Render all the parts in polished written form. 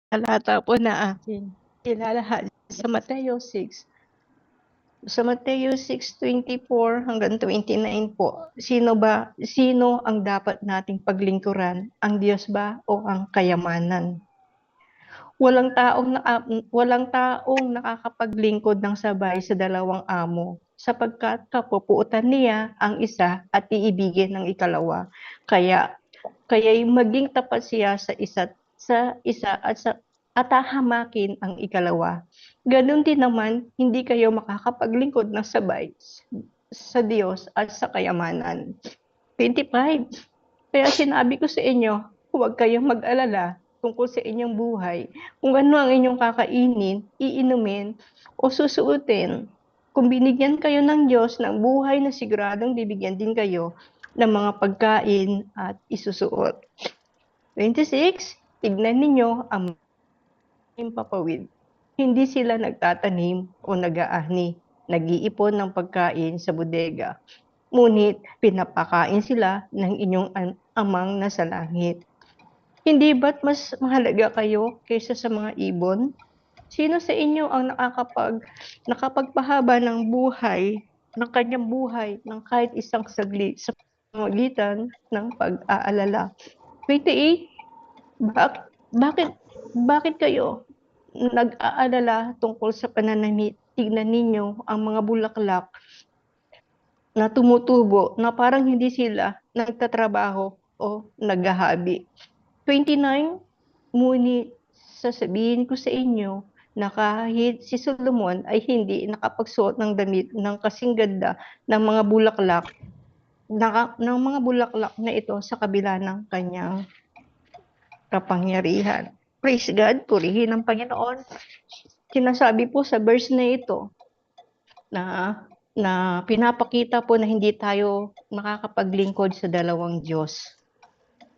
talata po na aking ilalahad sa Mateo 6:24 hanggang 29 po. Sino ang dapat nating paglingkuran? Ang Diyos ba o ang kayamanan? Walang taong nakakapaglingkod ng sabay sa dalawang amo, sapagkat kapupuutan niya ang isa at iibigin ng ikalawa. Kaya'y maging tapat siya sa isa at hahamakin ang ikalawa. Ganun din naman, hindi kayo makakapaglingkod ng sabay sa Diyos at sa kayamanan. 25. Kaya sinabi ko sa inyo, huwag kayong mag-alala tungkol sa inyong buhay, kung ano ang inyong kakainin, iinumin, o susuotin. Kung binigyan kayo ng Diyos ng buhay na siguradong bibigyan din kayo ng mga pagkain at isusuot. 26. Tignan ninyo ang papawid. Hindi sila nagtatanim o nag-aani, nag-iipon ng pagkain sa bodega. Ngunit pinapakain sila ng inyong amang nasa langit. Hindi ba't mas mahalaga kayo kaysa sa mga ibon? Sino sa inyo ang nakapagpahaba ng kanyang buhay ng kahit isang saglit sa pamamagitan ng pag-aalala? 28. Bakit, bakit kayo nag-aalala tungkol sa pananamit? Tignan ninyo ang mga bulaklak na tumutubo na parang hindi sila nagtatrabaho o naghahabi. 29. Ngunit sasabihin ko sa inyo na kahit si Solomon ay hindi nakapagsuot ng damit ng kasing ganda ng mga bulaklak na ito sa kabila ng kanyang kapangyarihan. Praise God, purihin ang Panginoon. Sinasabi po sa verse na ito na pinapakita po na hindi tayo makakapaglingkod sa dalawang Diyos,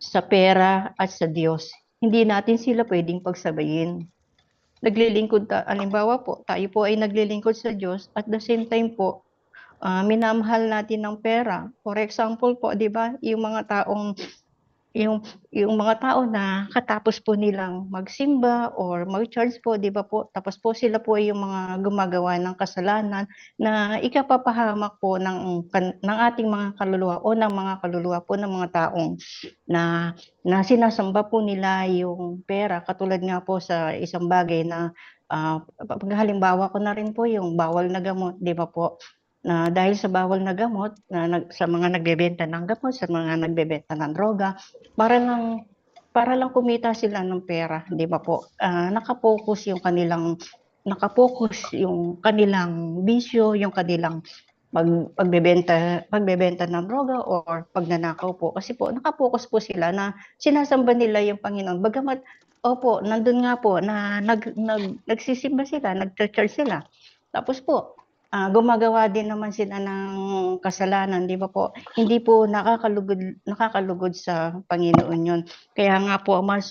sa pera at sa Diyos. Hindi natin sila pwedeng pagsabayin. Halimbawa po, tayo po ay naglilingkod sa Diyos at the same time po, minamahal natin ng pera. For example po, di ba, yung mga tao na katapos po nilang magsimba or mag-charge po, di ba po, tapos po sila po ay yung mga gumagawa ng kasalanan na ikapapahamak po ng ating mga kaluluwa o ng mga kaluluwa po ng mga taong na sinasamba po nila yung pera. Katulad nga po sa isang bagay na halimbawa ko na rin po yung bawal na gamot, di ba po? Na dahil sa bawal na gamot, sa mga nagbebenta ng gamot, sa mga nagbebenta ng droga, para lang kumita sila ng pera, di ba po? Nakapokus yung kanilang bisyo, yung kanilang pagbebenta ng droga or pagnanakaw po. Kasi po, nakapokus po sila na sinasamba nila yung Panginoon. Bagamat, opo, nandun nga po na nagsisimba sila, nag-church sila. Tapos po, gumagawa din naman sila ng kasalanan, di ba po? Hindi po nakakalugod sa Panginoon yun. Kaya nga po, mas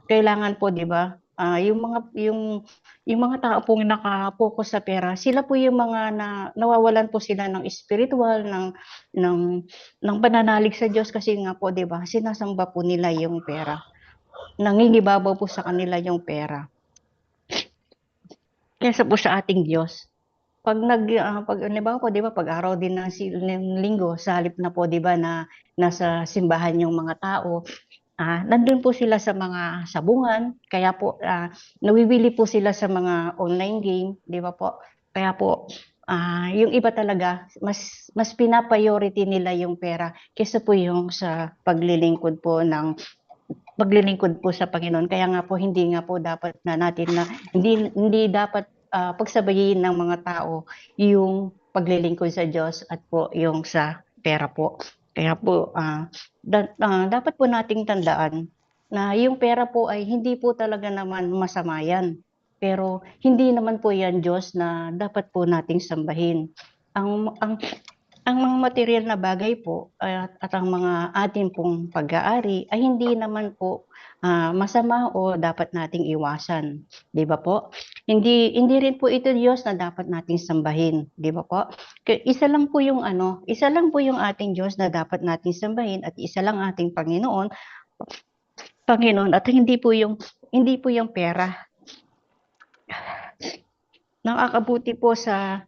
kailangan po, di ba? Yung mga tao pong nakapokus sa pera, sila po yung mga nawawalan po sila ng spiritual, ng, ng pananalig sa Diyos kasi nga po, di ba? Sinasamba po nila yung pera. Nangingibabaw po sa kanila yung pera. Kaysa po sa ating Diyos. Halimbawa po, di ba, pag araw din ng linggo, sa halip na po, di ba, na nasa simbahan yung mga tao, nandun po sila sa mga sabungan, kaya po, nawibili po sila sa mga online game, di ba po? Kaya po, yung iba talaga, mas pinapriority nila yung pera kaysa po yung sa paglilingkod po sa Panginoon. Kaya nga po hindi nga po dapat na natin na hindi dapat pagsabayin ng mga tao yung paglilingkod sa Diyos at po yung sa pera po. Kaya po dapat po nating tandaan na yung pera po ay hindi po talaga naman masama yan. Pero hindi naman po yan Diyos na dapat po nating sambahin. Ang mga material na bagay po at ang mga ating pong pag-aari ay hindi naman po masama o dapat nating iwasan, 'di ba po? Hindi rin po ito Diyos na dapat nating sambahin, 'di ba po? Isa lang po yung ating Diyos na dapat nating sambahin at isa lang ating Panginoon at hindi po yung hindi po yung pera. Nakakabuti po sa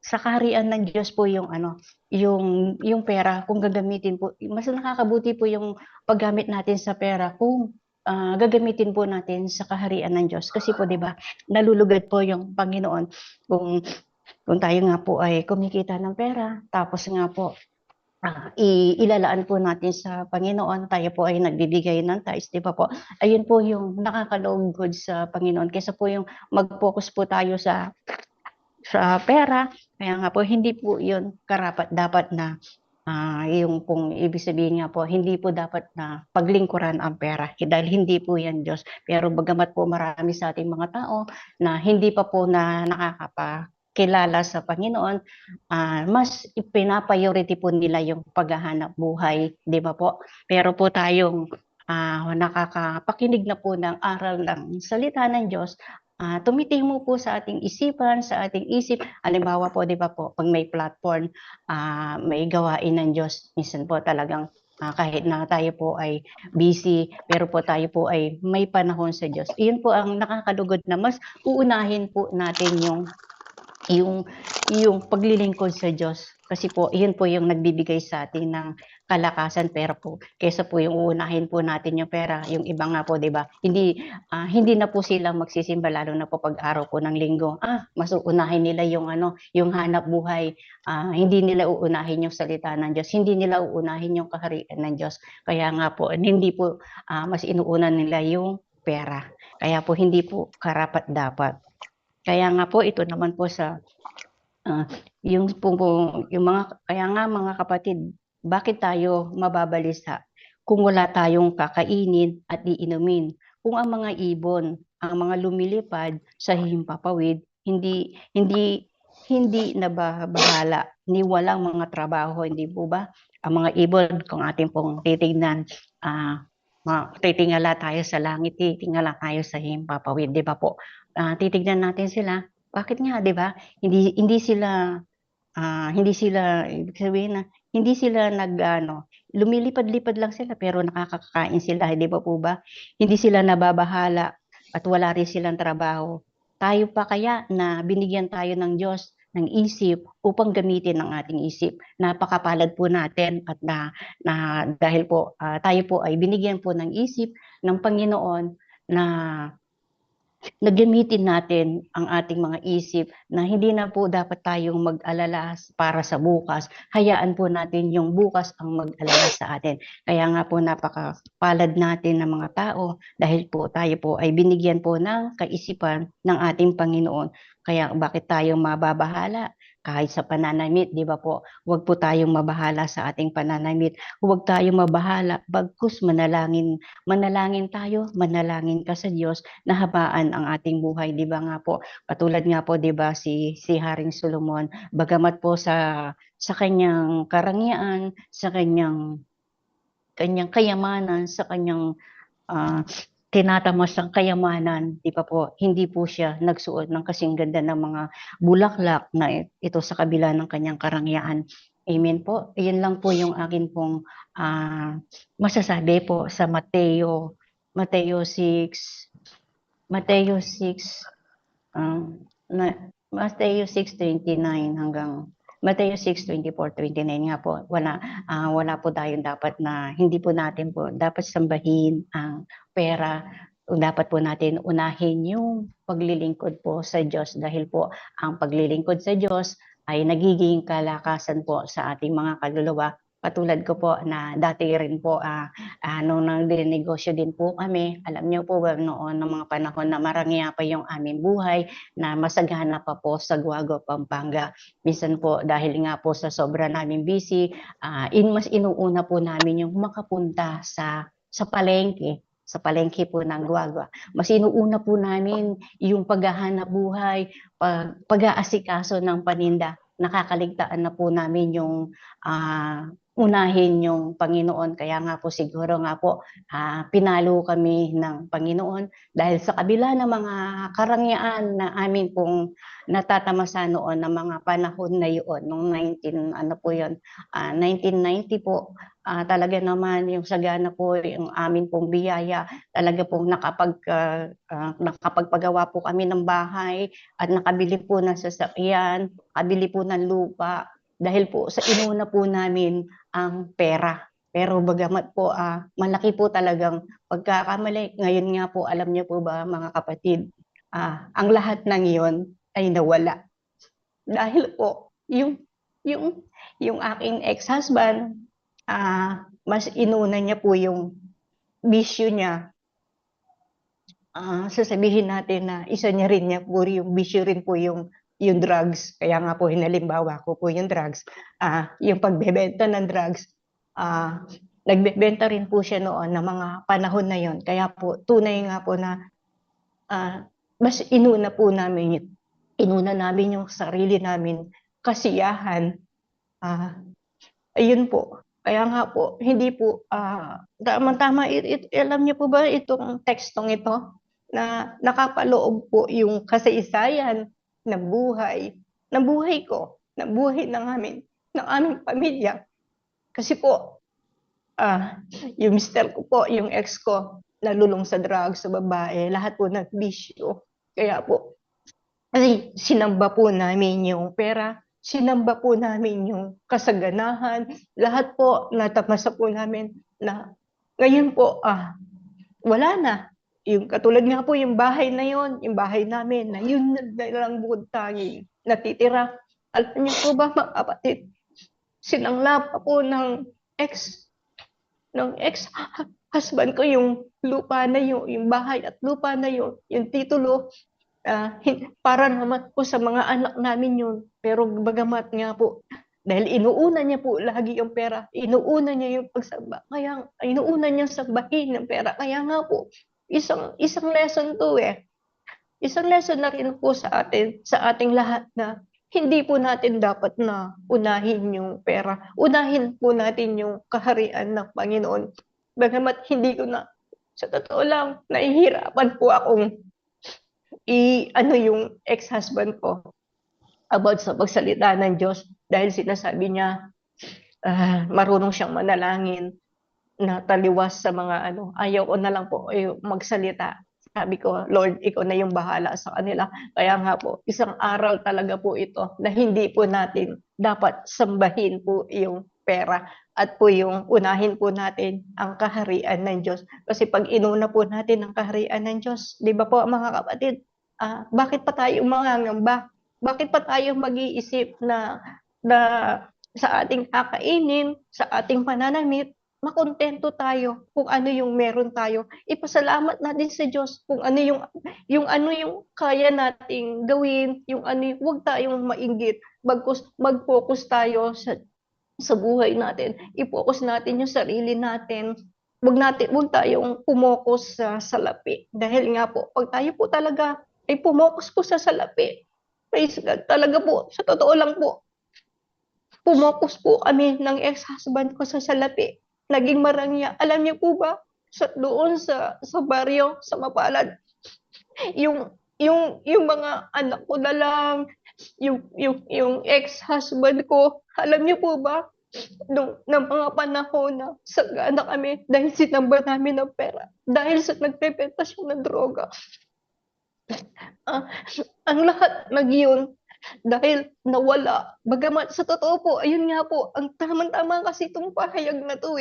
kaharian ng Diyos po yung ano, yung pera kung gagamitin po, mas nakakabuti po yung paggamit natin sa pera kung gagamitin po natin sa kaharian ng Diyos. Kasi po 'di ba, nalulugad po yung Panginoon kung tayo nga po ay kumikita ng pera, tapos nga po ilalaan po natin sa Panginoon, tayo po ay nagbibigay ng tithes, 'di ba po? Ayun po yung nakakalugod sa Panginoon kaysa po yung mag-focus po tayo sa pera. Kaya nga po hindi po 'yun karapat-dapat na yung pong ibig sabihin nga po, hindi po dapat na paglingkuran ang pera dahil hindi po 'yan Diyos. Pero bagamat po marami sa ating mga tao na hindi pa po na nakakapakilala sa Panginoon, mas pina-priority po nila yung paghahanap buhay, 'di ba po? Pero po tayong nakakapakinig na po ng aral ng salita ng Diyos, tumitimo po sa ating isipan, sa ating isip. Halimbawa po, 'di ba po, 'pag may platform, may gawain ng Diyos, minsan po talagang kahit na tayo po ay busy, pero po tayo po ay may panahon sa Diyos. Iyon po ang nakakalugod na mas uunahin po natin yung yung paglilingkod sa Diyos. Kasi po, iyon po yung nagbibigay sa atin ng kalakasan, pera po. Kaysa po yung uunahin po natin yung pera, yung iba nga po, 'di ba? Hindi na po sila magsisimba lalo na po pag araw po ng linggo. Mas uunahin nila yung ano, yung hanap buhay. Hindi nila uunahin yung salita ng Diyos. Hindi nila uunahin yung kaharian ng Diyos. Kaya nga po, hindi po mas inuuna nila yung pera. Kaya po hindi po karapat-dapat. Kaya nga po ito naman po sa yung yung mga kaya nga mga kapatid, bakit tayo mababalisa kung wala tayong kakainin at iinumin? Kung ang mga ibon, ang mga lumilipad sa himpapawid, hindi hindi hindi nababahala ni walang mga trabaho, hindi po ba? Ang mga ibon, kung atin pong titignan, titingala tayo sa langit, titingala tayo sa himpapawid, di ba po? Titignan natin sila, bakit nga, di ba? Hindi sila hindi sila ibig sabihin na hindi sila lumilipad-lipad lang sila pero nakakakain sila, 'di ba po ba? Hindi sila nababahala at wala rin silang trabaho. Tayo pa kaya na binigyan tayo ng Diyos ng isip upang gamitin ang ating isip. Napakapalad po natin at na dahil po tayo po ay binigyan po ng isip ng Panginoon na gamitin natin ang ating mga isip na hindi na po dapat tayong mag-alala para sa bukas. Hayaan po natin yung bukas ang mag-alala sa atin. Kaya nga po napakapalad natin ng mga tao dahil po tayo po ay binigyan po ng kaisipan ng ating Panginoon. Kaya bakit tayo mababahala? Kahit sa pananamit, di ba po? Huwag po tayong mabahala sa ating pananamit. Huwag tayong mabahala, bagkus manalangin tayo, manalangin ka sa Diyos na habaan ang ating buhay, 'di ba nga po? Katulad nga po 'di ba si Haring Solomon, bagamat po sa kanyang karangyaan, sa kanyang kayamanan, sa kanyang ah, tinatamasang kayamanan, 'di ba po? Hindi po siya nagsuot ng kasing ganda ng mga bulaklak na ito sa kabila ng kanyang karangyaan. Amen po. Iyon lang po yung akin pong masasabi po sa Mateo 6 Mateo 6, Mateo 6:29 hanggang Mateo 6:24-29 nga po. Wala po tayong dapat na hindi po natin po dapat sambahin ang pera. Dapat po natin unahin yung paglilingkod po sa Diyos dahil po ang paglilingkod sa Diyos ay nagiging kalakasan po sa ating mga kaluluwa. Katulad ko po na dati rin po nung nagninegosyo din po kami, alam niyo po ba noon ng mga panahon na marangya pa yung aming buhay, na masagana pa po sa Guagua, Pampanga. Minsan po dahil nga po sa sobra naming busy, mas inuuna po namin yung makapunta sa palengke po ng Guagua. Mas inuuna po namin yung paghahanap buhay, pag-aasikaso ng paninda. Nakakaligtaan na po namin yung unahin yung Panginoon. Kaya nga po siguro nga po pinalo kami ng Panginoon dahil sa kabila ng mga karangyaan na amin pong natatamasa noon ng mga panahon na yun, nung 1990 po, talaga naman yung sagana po, yung amin pong biyaya, talaga pong nakapagpagawa po kami ng bahay at nakabili po ng sasakyan, nakabili po ng lupa, dahil po sa inuna po namin ang pera. Pero bagamat po malaki po talagang pagkakamali. Ngayon nga po, alam niyo po ba mga kapatid, ang lahat ng iyon ay nawala. Dahil po, yung, yung aking ex-husband, mas inuna niya po yung bisyo niya. Sasabihin natin na isa niya rin niya po yung bisyo rin po yung drugs. Kaya nga po hinalimbawa ko po yung drugs. Yung pagbebenta ng drugs, nagbebenta rin po siya noon ng mga panahon na yon. Kaya po tunay nga po na mas inuna namin yung sarili namin kasiyahan. Ayun po. Kaya nga po, hindi po, tama-tama, alam niyo po ba itong tekstong ito? Na nakapaloob po yung kasaysayan ng buhay ko, ng buhay ng aming pamilya. Kasi po, yung mister ko po, yung ex ko, nalulong sa drugs, sa babae, lahat po nagbisyo. Kaya po, kasi sinamba po namin yung pera, sinamba po namin yung kasaganahan, lahat po natamasa po namin na ngayon po, wala na. Yung katulad nga po yung bahay na yon, yung bahay namin, na yun na lang bukod tanging natitira. Alam niyo po ba mga kapatid, sinangla pa po ng ex-husband ko yung lupa na yun, yung bahay at lupa na yun, yung titulo, para naman po sa mga anak namin yun. Pero bagamat nga po, dahil inuuna niya po lagi yung pera, inuuna niya yung pagsamba, kaya inuuna niya sambahin ng pera. Kaya nga po, isang lesson to Isang lesson na rin po sa atin, sa ating lahat na hindi po natin dapat na unahin yung pera. Unahin po natin yung kaharian ng Panginoon. Bagamat hindi ko sa totoo lang, nahihirapan po akong ano yung ex-husband ko about sa pagsalita ng Diyos dahil sinasabi niya marunong siyang manalangin na taliwas sa mga ayaw ko na lang po magsalita. Sabi ko, Lord, ikaw na yung bahala sa kanila. Kaya nga po, isang aral talaga po ito na hindi po natin dapat sambahin po yung pera at po yung unahin po natin ang kaharian ng Diyos. Kasi pag inuna po natin ang kaharian ng Diyos, di ba po mga kapatid, bakit pa tayo mangangamba? Bakit pa tayo mag-iisip na sa ating kakainin, sa ating pananamit, makontento tayo kung ano yung meron tayo. Ipasalamat natin sa Diyos kung ano yung kaya nating gawin, yung wag tayong mainggit. Mag-focus tayo sa buhay natin. I-focus natin yung sarili natin. Wag tayong pumokus sa salapi. Dahil nga po, pag tayo po talaga ay pumokus po sa salapi, praise God, talaga po, sa totoo lang po, pumokus po kami ng ex-husband ko sa salapi. Naging marangya. Alam niyo po ba, doon sa baryo, sa Mapalad, yung mga anak ko na lang, yung ex-husband ko, alam niyo po ba, ng mga panahon na sagana kami dahil sinamba namin ng pera, dahil sa nagpepenta siya ng droga. Ang lahat nagyun dahil nawala. Bagamat sa totoo po, ayun nga po, ang tamang-tama kasi itong pahayag na to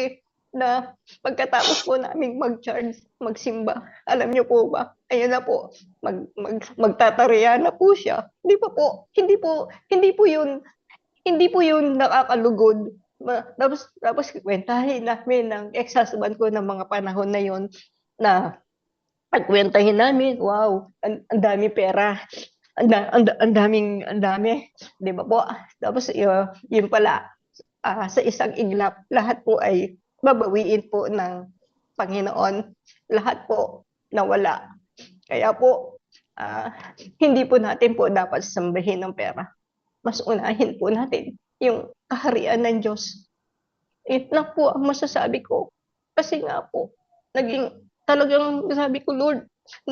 na pagkatapos po namin mag-charge, magsimba, alam niyo po ba, ayun na po, magtatariya na po siya. Hindi po yun nakakalugod. Tapos kwentahin namin ng ex-husband ko ng mga panahon na yun na pagkwentahin namin, wow, ang dami pera. Ang dami, 'di ba po? Tapos yun pala, sa isang iglap, lahat po ay babawiin po ng Panginoon. Lahat po nawala. Kaya po, hindi po natin po dapat sambahin ng pera. Mas unahin po natin yung kaharian ng Diyos. lang po ang masasabi ko. Kasi nga po, talagang sabi ko, Lord,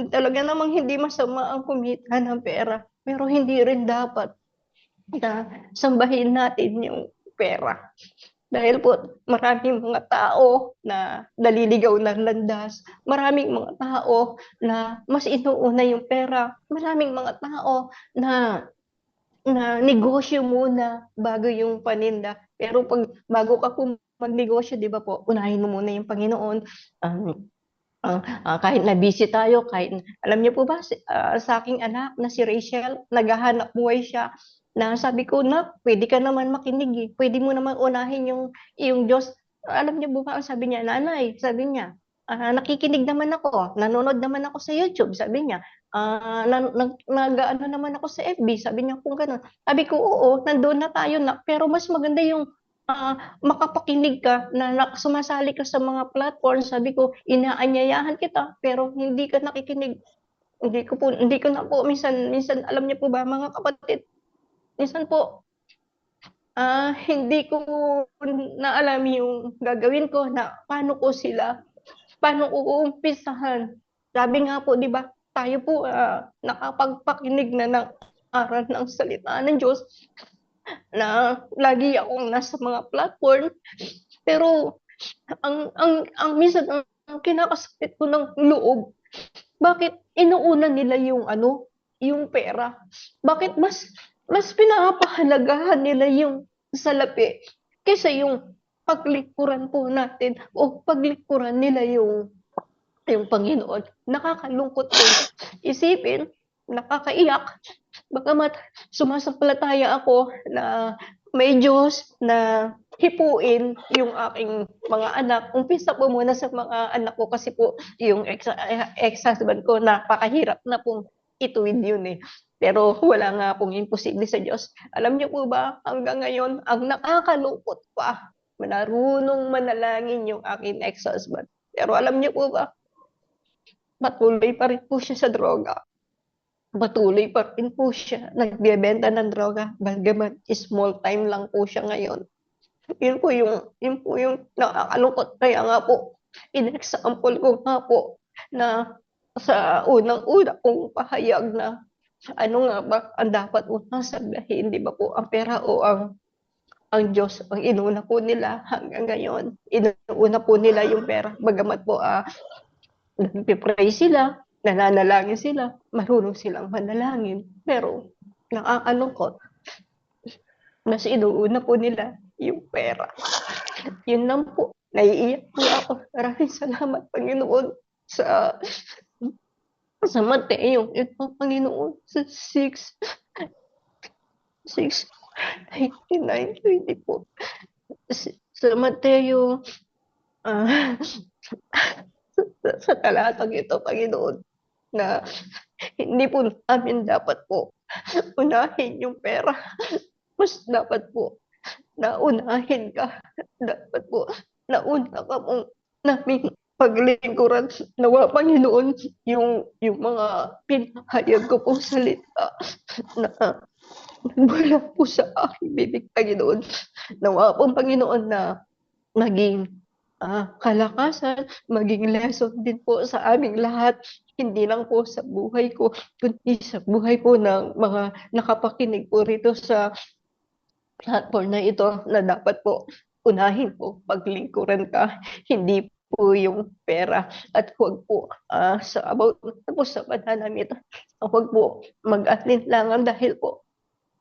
talaga namang hindi masama ang kumita ng pera, pero hindi rin dapat na sambahin natin yung pera. Dahil po maraming mga tao na naliligaw ng landas, maraming mga tao na mas inuuna yung pera, maraming mga tao na negosyo muna bago yung paninda. Pero bago ka po magnegosyo, di ba po, unahin mo muna yung Panginoon. Um, kahit na busy tayo, alam niyo po ba, sa aking anak na si Rachel, naghahanap buhay siya, na sabi ko, na pwede ka naman makinig eh. Pwede mo naman unahin yung Diyos. Alam niyo po ba, ang sabi niya, nanay, sabi niya, nakikinig naman ako, nanonood naman ako sa YouTube, sabi niya, nag-ano naman ako sa FB, sabi niya kung gano'n. Sabi ko, oo, nandoon na tayo na, pero mas maganda yung makapakinig ka na sumasali ka sa mga platform. Sabi ko, inaanyayahan kita, pero hindi ka nakikinig. Hindi ko na po, minsan, alam niyo po ba, mga kapatid, minsan po, hindi ko na alam yung gagawin ko na paano ko uumpisahan. Sabi nga po, di ba, tayo po nakapagpakinig na ng aral ng salita ng Diyos, na lagi akong nasa mga platform, pero ang minsan ang kinakasakit ko ng loob, bakit inuuna nila yung pera? Bakit mas pinapahalagahan nila yung salapi kaysa yung paglikuran po natin o paglikuran nila yung Panginoon. Nakakalungkot po isipin, nakakaiyak, bagamat sumasampalataya ako na may Diyos na hipuin yung aking mga anak. Umpisa po muna sa mga anak ko kasi po yung ex-husband ko, napakahirap na pong ituwid yun eh. Pero wala nga pong imposible sa Diyos. Alam niyo po ba, hanggang ngayon, ang nakakalungkot pa, marunong manalangin yung aking ex-husband. Pero alam niyo po ba, patuloy pa rin po siya sa droga. Patuloy pa rin po siya nagbebenta ng droga. Bagamat small time lang po siya ngayon. Yun po yung nakakalungkot. Kaya nga po, in-example ko nga po na sa unang-una kong pahayag na ano nga ba ang dapat unang sabihin, di ba po, ang pera o ang Diyos ang inuna po nila hanggang ngayon. Inuuna po nila yung pera. Bagamat po nagpipray sila, nananalangin sila, marunong silang manalangin. Pero nakakalungkot, mas inuuna po nila yung pera. Yun lang po. Naiiyak po ako. Maraming salamat, Panginoon, sa Mateo. Yun po, Panginoon, sa 6:19-20 po. Sa Mateo, sa talatang ito, Panginoon, na hindi po namin dapat po unahin yung pera. Mas dapat po naunahin ka. Dapat po nauna ka mong naming paglingkuran. Nawa, Panginoon, yung mga pinahayag ko pong salita na mula po sa aking bibig, Panginoon. Nawa po, Panginoon, na maging kalakasan, maging lesson din po sa aming lahat. Hindi lang po sa buhay ko, kundi sa buhay po ng mga nakapakinig po rito sa platform na ito, na dapat po unahin po paglingkuran ka, hindi po yung pera. At huwag po tapos sa pananamit, huwag po mag-alinlangan dahil po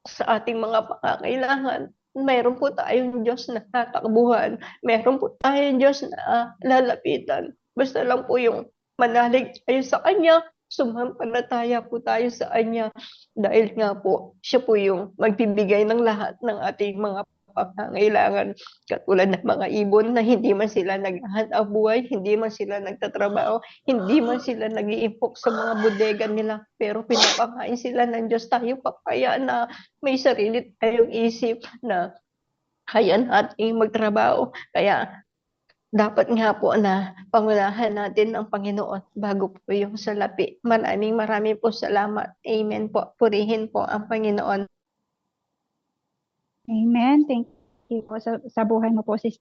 sa ating mga pangangailangan. Mayroon po tayong Diyos na tatakbuhan. Mayroon po tayong Diyos na lalapitan. Basta lang po yung manalig tayo sa Kanya, sumampalataya po tayo sa Kanya. Dahil nga po, siya po yung magbibigay ng lahat ng ating mga pangangailangan. Katulad ng mga ibon na hindi man sila naghahanap buhay, hindi man sila nagtatrabaho, hindi man sila nag-iimpok sa mga bodega nila, pero pinapakain sila ng Diyos. Tayo pa kaya na may sarili tayong isip na kaya nating magtrabaho. Kaya dapat nga po na pangunahan natin ang Panginoon bago po yung salapi. Maraming po salamat. Amen po. Purihin po ang Panginoon. Amen. Thank you po sa buhay mo po, Sister